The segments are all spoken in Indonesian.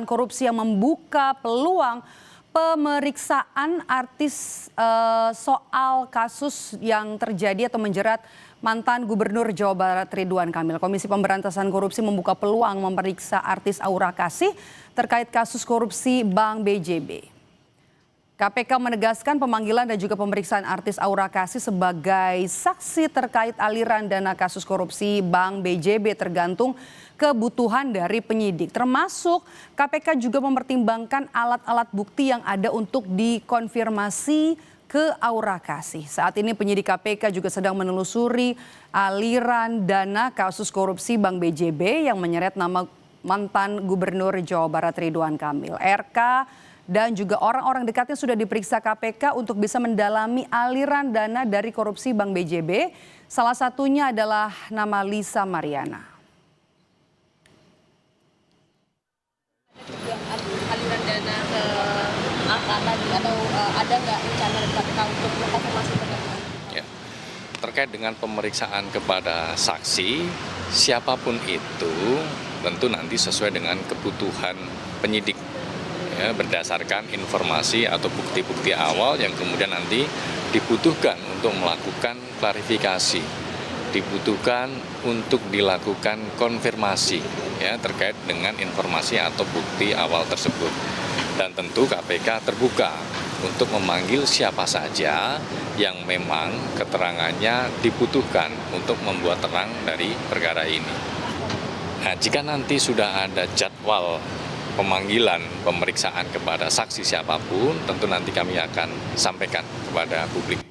Korupsi yang membuka peluang pemeriksaan artis soal kasus yang terjadi atau menjerat mantan Gubernur Jawa Barat Ridwan Kamil. Komisi Pemberantasan Korupsi membuka peluang memeriksa artis Aura Kasih terkait kasus korupsi Bank BJB. KPK menegaskan pemanggilan dan juga pemeriksaan artis Aura Kasih sebagai saksi terkait aliran dana kasus korupsi Bank BJB tergantung kebutuhan dari penyidik. Termasuk KPK juga mempertimbangkan alat-alat bukti yang ada untuk dikonfirmasi ke Aura Kasih. Saat ini penyidik KPK juga sedang menelusuri aliran dana kasus korupsi Bank BJB yang menyeret nama mantan Gubernur Jawa Barat Ridwan Kamil. RK dan juga orang-orang dekatnya sudah diperiksa KPK untuk bisa mendalami aliran dana dari korupsi Bank BJB. Salah satunya adalah nama Lisa Mariana. Aliran dana ke angka tadi atau ada nggak rencana dari KPK untuk mengkonfirmasi terkait? Ya, terkait dengan pemeriksaan kepada saksi, siapapun itu tentu nanti sesuai dengan kebutuhan penyidik. Ya, berdasarkan informasi atau bukti-bukti awal yang kemudian nanti dibutuhkan untuk melakukan klarifikasi, dibutuhkan untuk dilakukan konfirmasi ya terkait dengan informasi atau bukti awal tersebut. Dan tentu KPK terbuka untuk memanggil siapa saja yang memang keterangannya dibutuhkan untuk membuat terang dari perkara ini. Nah, jika nanti sudah ada jadwal pemanggilan pemeriksaan kepada saksi siapapun, tentu nanti kami akan sampaikan kepada publik.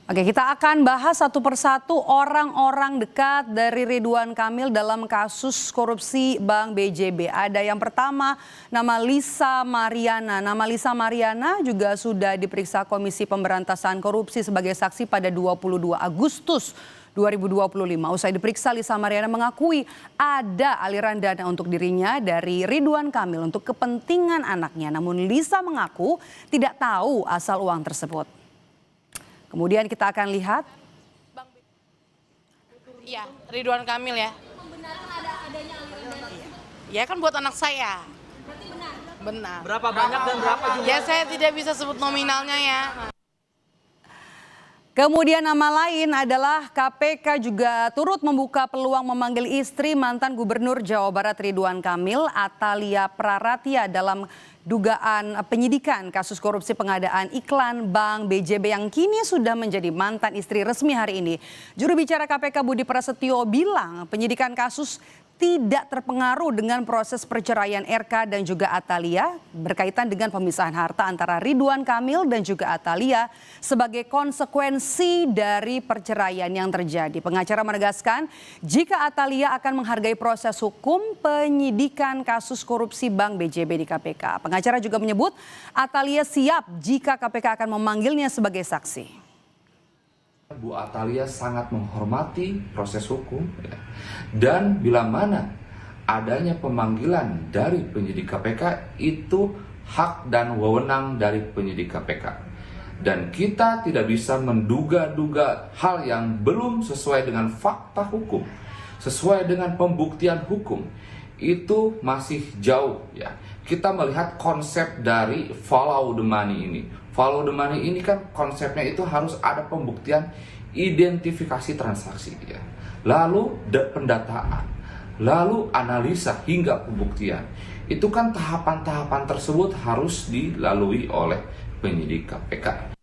Oke, kita akan bahas satu persatu orang-orang dekat dari Ridwan Kamil dalam kasus korupsi Bank BJB. Ada yang pertama nama Lisa Mariana. Nama Lisa Mariana juga sudah diperiksa Komisi Pemberantasan Korupsi sebagai saksi pada 22 Agustus 2025. Usai diperiksa, Lisa Mariana mengakui ada aliran dana untuk dirinya dari Ridwan Kamil untuk kepentingan anaknya. Namun Lisa mengaku tidak tahu asal uang tersebut. Kemudian kita akan lihat. Iya, Ridwan Kamil ya. Pembenaran adanya aliran dana. Ya kan buat anak saya. Berarti benar. Benar. Berapa banyak dan berapa jumlah? Ya saya tidak bisa sebut nominalnya ya. Kemudian nama lain adalah KPK juga turut membuka peluang memanggil istri mantan Gubernur Jawa Barat Ridwan Kamil, Atalia Praratia, dalam dugaan penyidikan kasus korupsi pengadaan iklan Bank BJB yang kini sudah menjadi mantan istri resmi hari ini. Juru bicara KPK Budi Prasetyo bilang penyidikan kasus tidak terpengaruh dengan proses perceraian RK dan juga Atalia berkaitan dengan pemisahan harta antara Ridwan Kamil dan juga Atalia sebagai konsekuensi dari perceraian yang terjadi. Pengacara menegaskan jika Atalia akan menghargai proses hukum penyidikan kasus korupsi Bank BJB di KPK. Pengacara juga menyebut Atalia siap jika KPK akan memanggilnya sebagai saksi. Bu Atalia sangat menghormati proses hukum ya. Dan bila mana adanya pemanggilan dari penyidik KPK itu hak dan wewenang dari penyidik KPK. Dan kita tidak bisa menduga-duga hal yang belum sesuai dengan fakta hukum, sesuai dengan pembuktian hukum. Itu masih jauh ya. Kita melihat konsep dari follow the money ini. Follow the money ini kan konsepnya itu harus ada pembuktian identifikasi transaksi ya. Lalu pendataan, lalu analisa hingga pembuktian. Itu kan tahapan-tahapan tersebut harus dilalui oleh penyidik KPK.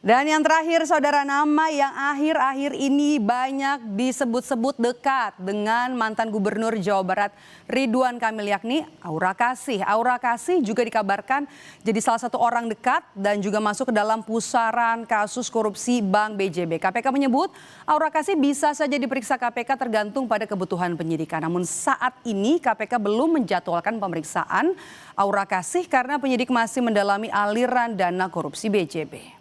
Dan yang terakhir, saudara, nama yang akhir-akhir ini banyak disebut-sebut dekat dengan mantan Gubernur Jawa Barat Ridwan Kamil, yakni Aura Kasih. Aura Kasih juga dikabarkan jadi salah satu orang dekat dan juga masuk ke dalam pusaran kasus korupsi Bank BJB. KPK menyebut Aura Kasih bisa saja diperiksa KPK tergantung pada kebutuhan penyidikan. Namun saat ini KPK belum menjadwalkan pemeriksaan Aura Kasih karena penyidik masih mendalami aliran dana korupsi BJB.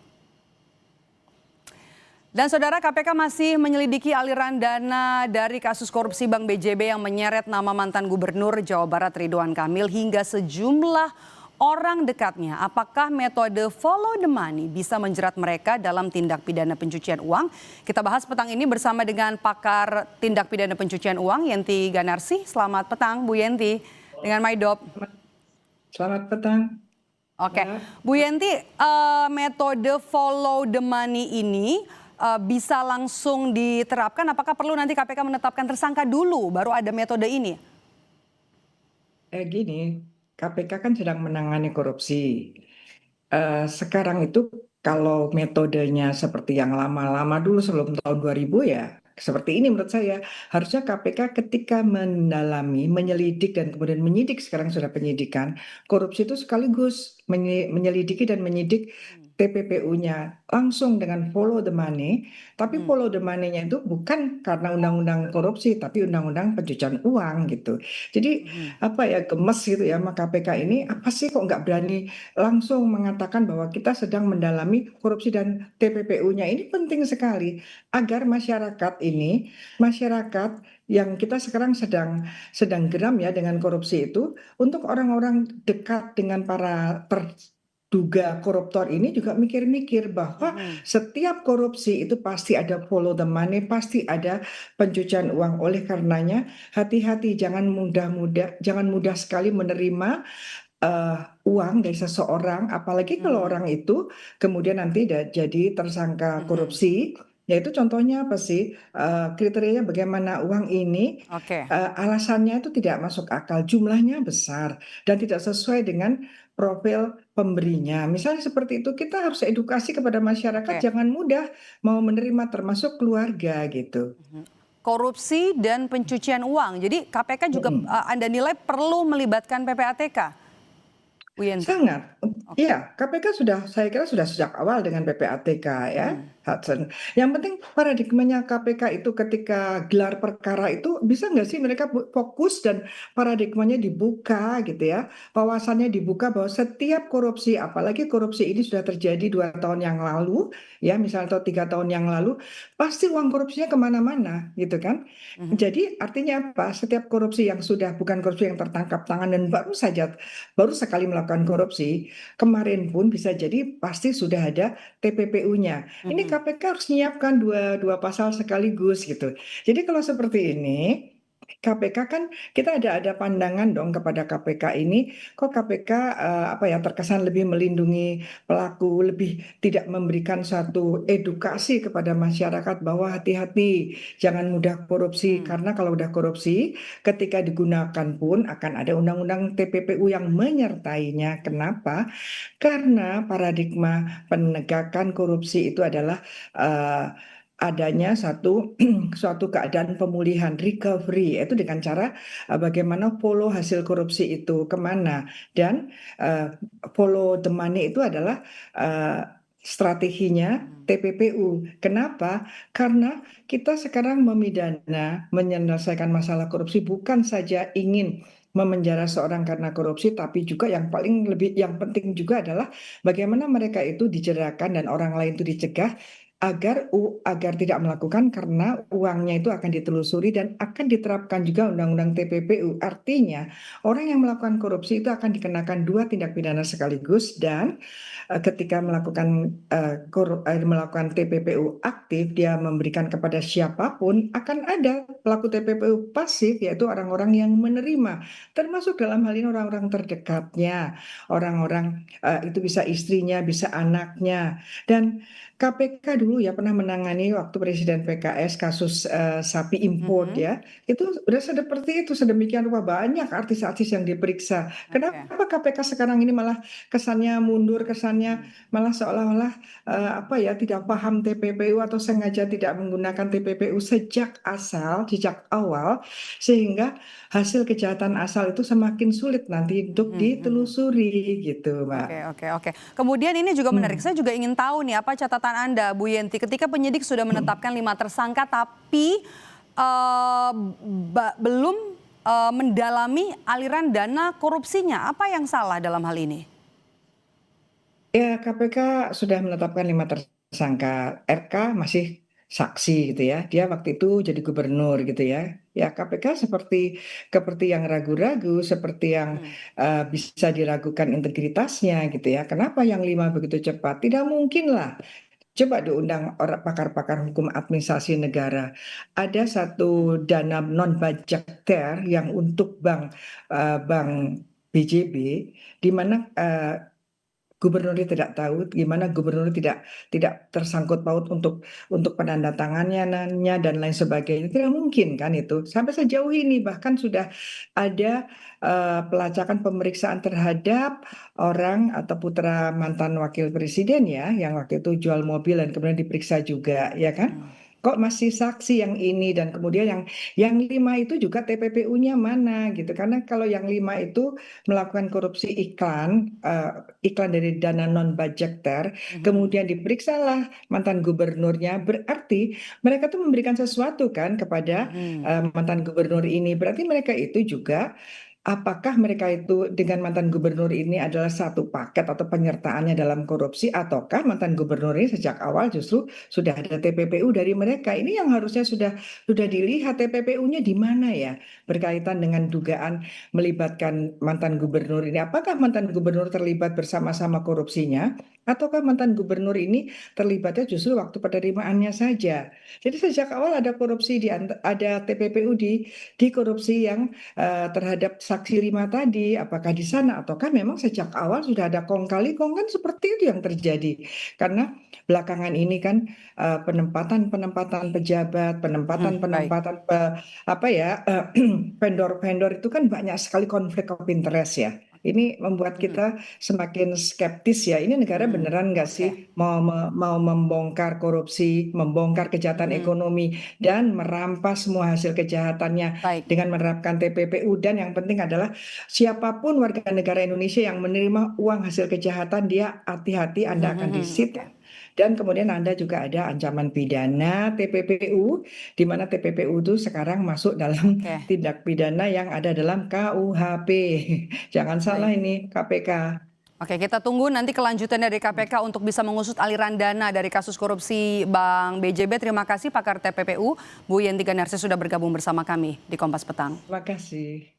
Dan saudara, KPK masih menyelidiki aliran dana dari kasus korupsi Bank BJB yang menyeret nama mantan Gubernur Jawa Barat Ridwan Kamil hingga sejumlah orang dekatnya. Apakah metode follow the money bisa menjerat mereka dalam tindak pidana pencucian uang? Kita bahas petang ini bersama dengan pakar tindak pidana pencucian uang Yenti Ganarsi. Selamat petang Bu Yenti. dengan Maidop. Selamat petang. Oke, Bu Yenti, metode follow the money ini bisa langsung diterapkan? Apakah perlu nanti KPK menetapkan tersangka dulu, baru ada metode ini? Gini, KPK kan sedang menangani korupsi. Sekarang itu kalau metodenya seperti yang lama-lama dulu sebelum tahun 2000 ya, seperti ini menurut saya. Harusnya KPK ketika mendalami, menyelidik dan kemudian menyidik, sekarang sudah penyidikan, korupsi itu sekaligus menyelidiki dan menyidik TPPU-nya langsung dengan follow the money, tapi follow the money-nya itu bukan karena undang-undang korupsi, tapi undang-undang pencucian uang gitu. Jadi apa ya, gemes gitu ya sama KPK ini, apa sih kok nggak berani langsung mengatakan bahwa kita sedang mendalami korupsi dan TPPU-nya. Ini penting sekali agar masyarakat ini, masyarakat yang kita sekarang sedang geram ya dengan korupsi itu, untuk orang-orang dekat dengan para terduga koruptor ini juga mikir-mikir bahwa setiap korupsi itu pasti ada follow the money, pasti ada pencucian uang. Oleh karenanya hati-hati, jangan mudah sekali menerima uang dari seseorang, apalagi kalau orang itu kemudian nanti jadi tersangka korupsi. Yaitu contohnya apa sih? Kriterianya bagaimana uang ini Oke. alasannya itu tidak masuk akal, jumlahnya besar dan tidak sesuai dengan profil pemberinya. Misalnya seperti itu, kita harus edukasi kepada masyarakat, Oke. jangan mudah mau menerima, termasuk keluarga gitu. Korupsi dan pencucian uang. Jadi KPK juga Anda nilai perlu melibatkan PPATK, Bu Yenti? Sangat, iya, KPK saya kira sudah sejak awal dengan PPATK ya, Hudson. Yang penting paradigmanya KPK itu ketika gelar perkara itu bisa nggak sih mereka fokus dan paradigmanya dibuka gitu ya, wawasannya dibuka bahwa setiap korupsi, apalagi korupsi ini sudah terjadi 2 tahun yang lalu, ya misalnya atau 3 tahun yang lalu, pasti uang korupsinya kemana-mana gitu kan. Jadi artinya apa? Setiap korupsi yang sudah bukan korupsi yang tertangkap tangan dan baru sekali melakukan korupsi, kemarin pun bisa jadi pasti sudah ada TPPU-nya. Ini KPK harus menyiapkan dua pasal sekaligus gitu. Jadi kalau seperti ini, KPK kan kita ada pandangan dong kepada KPK ini, kok KPK apa ya, terkesan lebih melindungi pelaku, lebih tidak memberikan suatu edukasi kepada masyarakat bahwa hati-hati, jangan mudah korupsi, karena kalau udah korupsi ketika digunakan pun akan ada undang-undang TPPU yang menyertainya. Kenapa? Karena paradigma penegakan korupsi itu adalah adanya suatu keadaan pemulihan, recovery, itu dengan cara bagaimana follow hasil korupsi itu kemana, dan follow the money itu adalah strateginya TPPU. Kenapa? Karena kita sekarang memidana, menyelesaikan masalah korupsi bukan saja ingin memenjara seorang karena korupsi, tapi juga yang penting juga adalah bagaimana mereka itu dijeratkan dan orang lain itu dicegah agar tidak melakukan, karena uangnya itu akan ditelusuri dan akan diterapkan juga undang-undang TPPU. Artinya orang yang melakukan korupsi itu akan dikenakan 2 tindak pidana sekaligus, dan ketika melakukan TPPU aktif, dia memberikan kepada siapapun, akan ada pelaku TPPU pasif, yaitu orang-orang yang menerima, termasuk dalam hal ini orang-orang terdekatnya, orang-orang itu bisa istrinya, bisa anaknya. Dan KPK dulu ya pernah menangani waktu Presiden PKS kasus sapi import ya, itu udah seperti itu, sedemikian rupa banyak artis-artis yang diperiksa. Kenapa KPK sekarang ini malah kesannya mundur, kesannya malah seolah-olah apa ya, tidak paham TPPU atau sengaja tidak menggunakan TPPU sejak awal, sehingga hasil kejahatan asal itu semakin sulit nanti untuk ditelusuri gitu, Mbak. Oke. Kemudian ini juga menarik, saya juga ingin tahu nih apa catatan Anda, Bu Yenti, ketika penyidik sudah menetapkan 5 tersangka tapi belum mendalami aliran dana korupsinya, apa yang salah dalam hal ini? Ya, KPK sudah menetapkan 5 tersangka, RK masih saksi gitu ya, dia waktu itu jadi gubernur gitu ya. Ya, KPK seperti yang ragu-ragu, seperti yang bisa diragukan integritasnya gitu ya. Kenapa yang 5 begitu cepat? Tidak mungkin lah Coba diundang orang pakar-pakar hukum administrasi negara. Ada satu dana non budgeter yang untuk bank BJB, di mana gubernurnya tidak tahu, gimana gubernur tidak tersangkut paut untuk penandatangannya dan lain sebagainya. Tidak mungkin kan itu. Sampai sejauh ini bahkan sudah ada pelacakan pemeriksaan terhadap orang atau putra mantan wakil presiden ya, yang waktu itu jual mobil dan kemudian diperiksa juga, ya kan? Kok masih saksi yang ini dan kemudian yang 5 itu juga TPPU-nya mana gitu? Karena kalau yang 5 itu melakukan korupsi iklan dari dana non budgeter, kemudian diperiksalah mantan gubernurnya, berarti mereka tuh memberikan sesuatu kan kepada mantan gubernur ini. Berarti mereka itu juga, apakah mereka itu dengan mantan gubernur ini adalah satu paket atau penyertaannya dalam korupsi, ataukah mantan gubernur ini sejak awal justru sudah ada TPPU dari mereka? Ini yang harusnya sudah dilihat TPPU-nya di mana ya, berkaitan dengan dugaan melibatkan mantan gubernur ini. Apakah mantan gubernur terlibat bersama-sama korupsinya, ataukah mantan gubernur ini terlibatnya justru waktu penerimaannya saja? Jadi sejak awal ada korupsi, ada TPPU di korupsi yang terhadap saksi 5 tadi, apakah di sana ataukah memang sejak awal sudah ada kong kali kong, kan seperti itu yang terjadi. Karena belakangan ini kan penempatan pejabat, penempatan vendor-vendor itu kan banyak sekali konflik of interest ya. Ini membuat kita semakin skeptis ya. Ini negara beneran nggak sih mau membongkar korupsi, membongkar kejahatan ekonomi dan merampas semua hasil kejahatannya Baik. dengan menerapkan TPPU, dan yang penting adalah siapapun warga negara Indonesia yang menerima uang hasil kejahatan, dia hati-hati, Anda akan disita. Dan kemudian Anda juga ada ancaman pidana TPPU, di mana TPPU itu sekarang masuk dalam tindak pidana yang ada dalam KUHP. Jangan salah ini KPK. Oke, kita tunggu nanti kelanjutan dari KPK untuk bisa mengusut aliran dana dari kasus korupsi Bank BJB. Terima kasih pakar TPPU, Bu Yenti Ganarsi sudah bergabung bersama kami di Kompas Petang. Terima kasih.